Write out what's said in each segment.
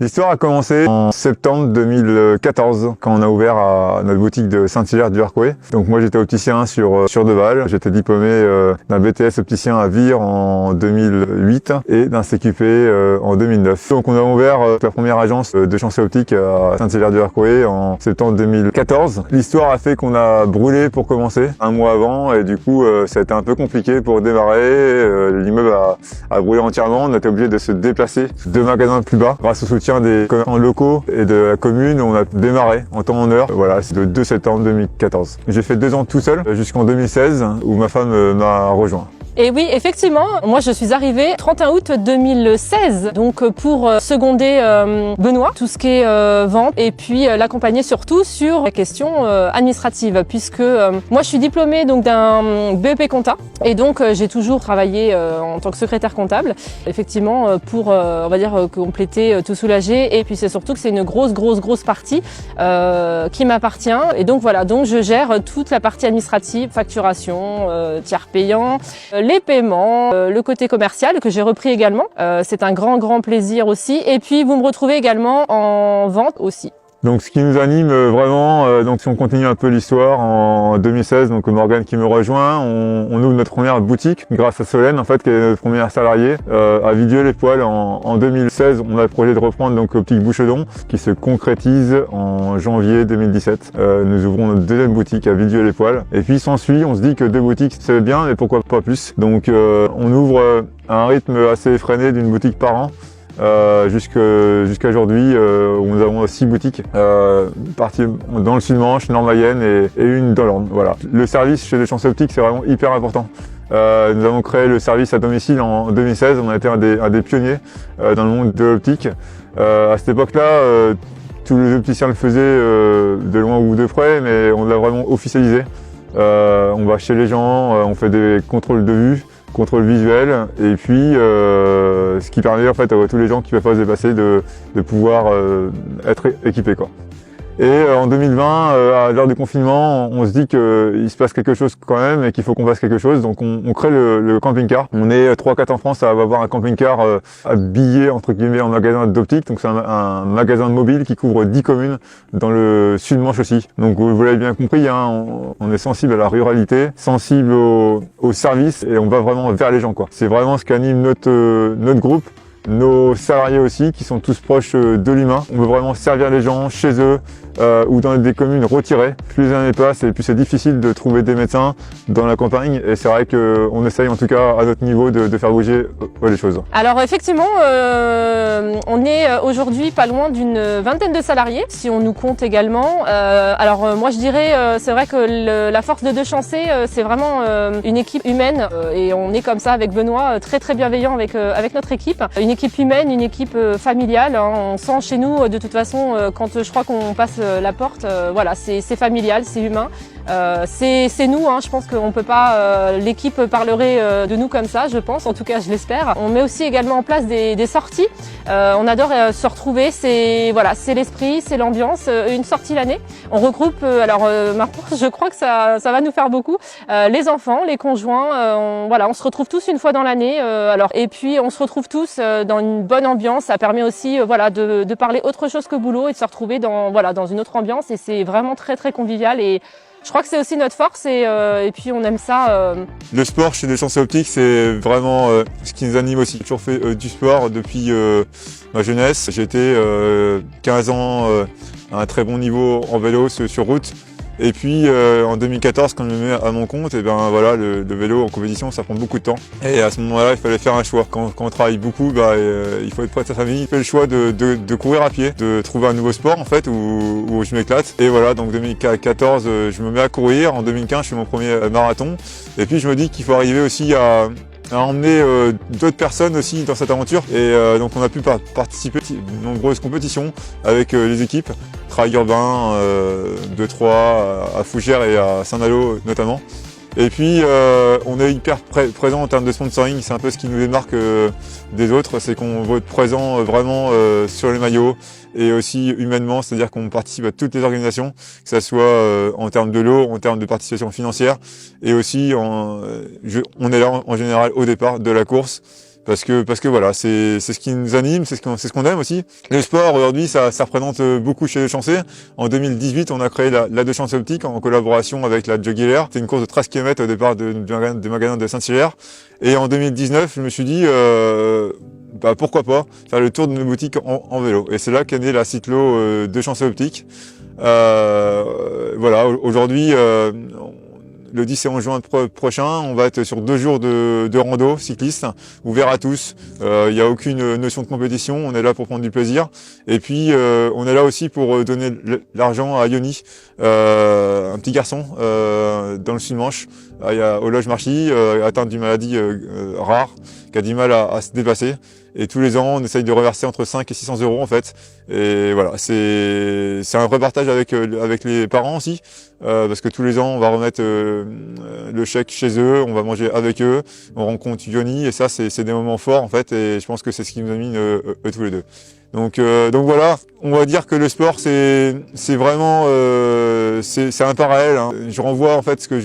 L'histoire a commencé en septembre 2014 quand on a ouvert à notre boutique de Saint-Hilaire du Harcouët. Donc moi j'étais opticien sur Deval. J'étais diplômé d'un BTS opticien à Vire en 2008 et d'un CQP en 2009. Donc on a ouvert la première agence de chantier optique à Saint-Hilaire du Harcouët en septembre 2014. L'histoire a fait qu'on a brûlé pour commencer un mois avant et du coup ça a été un peu compliqué pour démarrer. L'immeuble a brûlé entièrement. On a été obligé de se déplacer 2 magasins plus bas grâce au soutien des commerçants locaux et de la commune. On a démarré en temps en heure. Voilà, c'est le 2 septembre 2014. J'ai fait 2 ans tout seul jusqu'en 2016 où ma femme m'a rejoint. Et oui, effectivement, moi je suis arrivée 31 août 2016, donc pour seconder Benoît, tout ce qui est vente, et puis l'accompagner surtout sur la question administrative, puisque moi je suis diplômée donc d'un BEP compta, et donc j'ai toujours travaillé en tant que secrétaire comptable, effectivement pour on va dire compléter, tout soulager, et puis c'est surtout que c'est une grosse partie qui m'appartient, et donc voilà, donc je gère toute la partie administrative, facturation, tiers payant, les paiements, le côté commercial que j'ai repris également. C'est un grand plaisir aussi. Et puis vous me retrouvez également en vente aussi. Donc ce qui nous anime vraiment, donc si on continue un peu l'histoire, en 2016, donc Morgane qui me rejoint, on ouvre notre première boutique grâce à Solène en fait qui est notre première salariée à Villedieu-les-Poêles en 2016. On a le projet de reprendre donc Optique Bouchedon qui se concrétise en janvier 2017. Nous ouvrons notre deuxième boutique à Villedieu-les-Poêles et puis s'ensuit, on se dit que 2 boutiques c'est bien mais pourquoi pas plus. Donc on ouvre à un rythme assez effréné d'une boutique par an. Jusqu'à aujourd'hui où nous avons 6 boutiques parties dans le Sud-Manche, Nord-Mayenne et une dans l'Orne. Voilà. Le service chez les chantiers optiques c'est vraiment hyper important. Nous avons créé le service à domicile en 2016, on a été un des pionniers dans le monde de l'optique. À cette époque-là, tous les opticiens le faisaient de loin ou de près, mais on l'a vraiment officialisé. On va chez les gens, on fait des contrôles de vue, contrôle visuel, et puis ce qui permet en fait à tous les gens qui ne peuvent pas se dépasser de pouvoir être équipés quoi. Et en 2020, à l'heure du confinement, on se dit qu'il se passe quelque chose quand même et qu'il faut qu'on fasse quelque chose. Donc on crée le camping-car. On est 3-4 en France à avoir un camping-car habillé entre guillemets en magasin d'optique. Donc c'est un magasin mobile qui couvre 10 communes dans le Sud-Manche aussi. Donc vous l'avez bien compris, hein, on est sensible à la ruralité, sensible au service et on va vraiment vers les gens quoi. C'est vraiment ce qu'anime notre groupe. Nos salariés aussi, qui sont tous proches de l'humain. On veut vraiment servir les gens chez eux ou dans des communes retirées. Plus les années passent et plus c'est difficile de trouver des médecins dans la campagne. Et c'est vrai qu'on essaye en tout cas à notre niveau de faire bouger les choses. Alors effectivement, on est aujourd'hui pas loin d'une vingtaine de salariés, si on nous compte également. Alors moi je dirais, c'est vrai que la force de Deux Chancés, c'est vraiment une équipe humaine. Et on est comme ça avec Benoît, très bienveillant avec notre équipe. Une équipe humaine, une équipe familiale. Hein. On sent chez nous, de toute façon, quand je crois qu'on passe la porte, voilà, c'est familial, c'est humain. C'est nous, hein, je pense qu'on peut pas, l'équipe parlerait de nous comme ça, je pense, en tout cas je l'espère. On met aussi également en place des sorties. On adore se retrouver, c'est voilà, c'est l'esprit, c'est l'ambiance. Une sortie l'année. On regroupe, alors maintenant je crois que ça va nous faire beaucoup. Les enfants, les conjoints, voilà, on se retrouve tous une fois dans l'année. Alors et puis on se retrouve tous dans une bonne ambiance. Ça permet aussi, voilà, de parler autre chose que boulot et de se retrouver dans voilà dans une autre ambiance. Et c'est vraiment très convivial et je crois que c'est aussi notre force et puis on aime ça. Le sport chez les chantiers optiques, c'est vraiment ce qui nous anime aussi. J'ai toujours fait du sport depuis ma jeunesse. J'ai été 15 ans à un très bon niveau en vélo sur route. Et puis en 2014, quand je me mets à mon compte, et ben voilà, le vélo en compétition, ça prend beaucoup de temps. Et à ce moment-là, il fallait faire un choix. Quand on travaille beaucoup, bah, il faut être près de sa famille. Je fais le choix de courir à pied, de trouver un nouveau sport en fait où je m'éclate. Et voilà, donc 2014, je me mets à courir. En 2015, je fais mon premier marathon. Et puis je me dis qu'il faut arriver aussi à emmener d'autres personnes aussi dans cette aventure et donc on a pu participer à de nombreuses compétitions avec les équipes trail urbain de Troyes à Fougères et à Saint-Malo notamment. Et puis on est hyper présent en termes de sponsoring, c'est un peu ce qui nous démarque des autres, c'est qu'on veut être présent vraiment sur les maillots et aussi humainement, c'est-à-dire qu'on participe à toutes les organisations, que ce soit en termes de lot, en termes de participation financière et aussi on est là en général au départ de la course parce que voilà, c'est ce qui nous anime, c'est ce qu'on aime aussi. Le sport aujourd'hui, ça représente beaucoup chez Deschançay. En 2018, on a créé la Deschançay Optique en collaboration avec la Jugular. C'était une course de 13 km au départ du magasin de Saint-Hilaire. Et en 2019, je me suis dit pourquoi pas faire le tour de nos boutiques en vélo. Et c'est là qu'est née la cyclo Deschançay Optique. Voilà, aujourd'hui, le 10 et 11 juin prochain, on va être sur 2 jours de rando cycliste, ouvert à tous. Il n'y a aucune notion de compétition, on est là pour prendre du plaisir. Et puis, on est là aussi pour donner l'argent à Yoni, un petit garçon dans le Sud-Manche, au Loge Marchy, atteint d'une maladie rare, qui a du mal à se déplacer. Et tous les ans, on essaye de reverser entre 5 et 600 euros en fait. Et voilà, c'est un vrai partage avec les parents aussi, parce que tous les ans, on va remettre le chèque chez eux, on va manger avec eux, on rencontre Yoni, et ça, c'est des moments forts en fait. Et je pense que c'est ce qui nous amène tous les deux. Donc voilà, on va dire que le sport, c'est vraiment c'est un parallèle. Hein. Je renvoie en fait ce que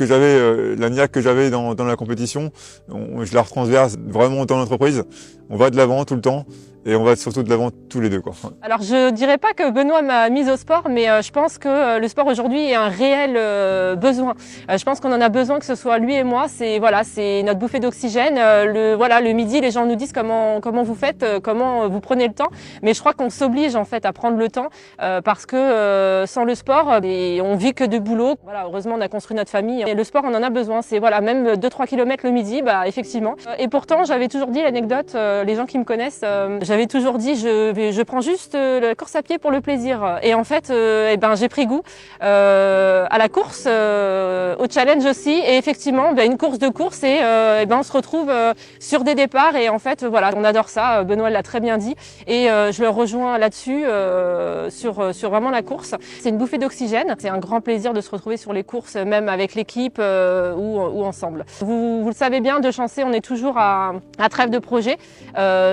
j'avais, la niaque que j'avais dans la compétition, je la retransverse vraiment dans l'entreprise. On va de l'avant tout le temps et on va surtout de l'avant tous les deux, quoi. Alors je dirais pas que Benoît m'a mise au sport, mais je pense que le sport aujourd'hui est un réel besoin. Je pense qu'on en a besoin, que ce soit lui et moi. C'est notre bouffée d'oxygène. Le midi, les gens nous disent comment vous faites, comment vous prenez le temps. Mais je crois qu'on s'oblige en fait à prendre le temps parce que sans le sport, on vit que de boulot. Voilà, heureusement on a construit notre famille. Et le sport, on en a besoin. C'est même 2-3 km le midi, effectivement. Et pourtant, j'avais toujours dit l'anecdote. Les gens qui me connaissent, j'avais toujours dit je prends juste la course à pied pour le plaisir. Et en fait, j'ai pris goût à la course, au challenge aussi. Et effectivement, une course de course et on se retrouve sur des départs. Et en fait, voilà, on adore ça. Benoît l'a très bien dit. Et je le rejoins là-dessus sur vraiment la course. C'est une bouffée d'oxygène. C'est un grand plaisir de se retrouver sur les courses, même avec l'équipe ou ensemble. Vous le savez bien, Deschançay, on est toujours à trêve de projet.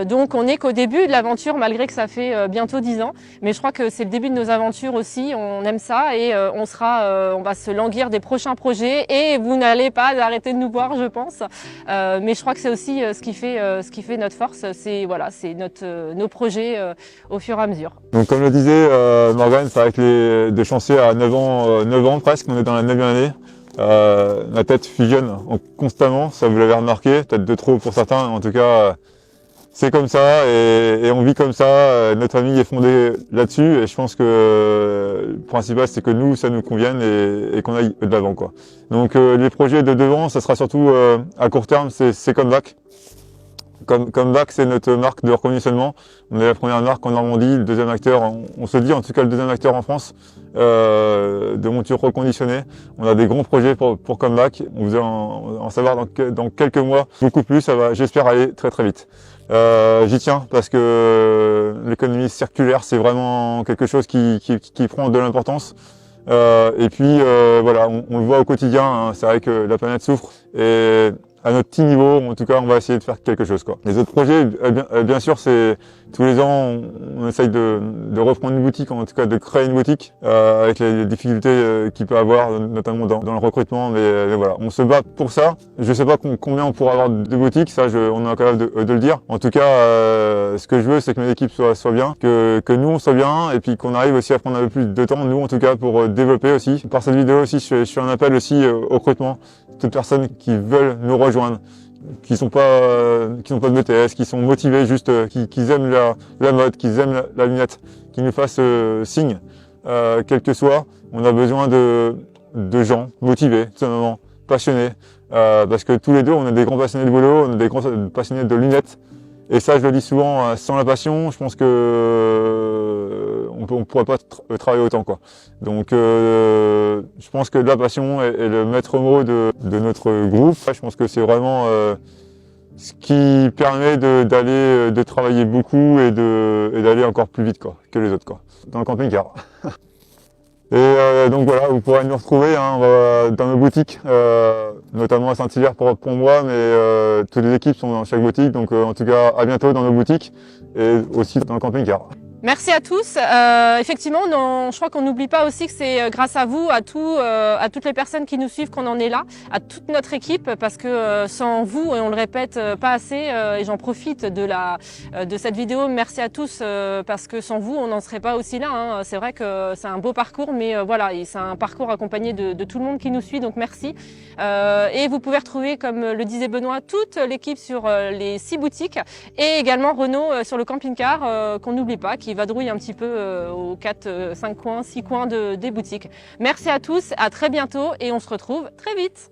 Donc on n'est qu'au début de l'aventure, malgré que ça fait bientôt 10 ans. Mais je crois que c'est le début de nos aventures aussi. On aime ça et on va se languir des prochains projets. Et vous n'allez pas arrêter de nous voir, je pense. Mais je crois que c'est aussi ce qui fait notre force. C'est nos projets au fur et à mesure. Donc comme le disait Morgane, c'est vrai que les Deschançay à 9 ans presque, on est dans la 9e année. La tête fusionne constamment, ça vous l'avez remarqué, peut-être de trop pour certains, en tout cas c'est comme ça et on vit comme ça, notre famille est fondée là-dessus et je pense que le principal c'est que nous ça nous convienne et qu'on aille de l'avant, quoi. Donc les projets de devant, ça sera surtout à court terme, c'est Comeback. Comeback, c'est notre marque de reconditionnement. On est la première marque en Normandie, le deuxième acteur, on se dit en tout cas le deuxième acteur en France de montures reconditionnées. On a des grands projets pour Comeback. On vous en savoir dans quelques mois beaucoup plus. Ça va, j'espère, aller très très vite. J'y tiens parce que l'économie circulaire, c'est vraiment quelque chose qui prend de l'importance. Et puis voilà, on le voit au quotidien. Hein, c'est vrai que la planète souffre et à notre petit niveau, en tout cas, on va essayer de faire quelque chose, quoi. Les autres projets, bien sûr, c'est tous les ans, on essaye de reprendre une boutique, en tout cas de créer une boutique, avec les difficultés qu'il peut avoir, notamment dans le recrutement. Mais voilà, on se bat pour ça. Je sais pas combien on pourra avoir de boutiques, ça, on est capable de le dire. En tout cas, ce que je veux, c'est que mes équipes soient bien, que nous on soit bien, et puis qu'on arrive aussi à prendre un peu plus de temps, nous en tout cas, pour développer aussi. Par cette vidéo aussi, je fais un appel aussi au recrutement. Toutes personnes qui veulent nous rejoindre, qui n'ont pas de BTS, qui sont motivés, juste qui aiment la mode, qui aiment la lunette, qui nous fassent signe, quel que soit. On a besoin de gens motivés, tout simplement, passionnés, parce que tous les deux, on est des grands passionnés de vélo, on est des grands passionnés de lunettes. Et ça, je le dis souvent, sans la passion, je pense que on pourrait pas travailler autant, quoi. Donc, je pense que la passion est le maître mot de notre groupe. Je pense que c'est vraiment ce qui permet de travailler beaucoup et d'aller encore plus vite, quoi, que les autres, quoi, dans le camping-car. Et donc voilà, vous pourrez nous retrouver dans nos boutiques, notamment à Saint-Hilaire pour moi, mais toutes les équipes sont dans chaque boutique. Donc en tout cas, à bientôt dans nos boutiques et aussi dans le camping-car. Merci à tous. Effectivement, je crois qu'on n'oublie pas aussi que c'est grâce à vous, à toutes les personnes qui nous suivent qu'on en est là, à toute notre équipe, parce que sans vous, et on le répète pas assez, et j'en profite de cette vidéo, merci à tous, parce que sans vous, on n'en serait pas aussi là. Hein. C'est vrai que c'est un beau parcours, mais voilà, c'est un parcours accompagné de tout le monde qui nous suit, donc merci. Et vous pouvez retrouver, comme le disait Benoît, toute l'équipe sur les 6 boutiques, et également Renaud sur le camping-car, qu'on n'oublie pas, qui vadrouille un petit peu aux 4, 5 coins, 6 coins des boutiques. Merci à tous, à très bientôt et on se retrouve très vite.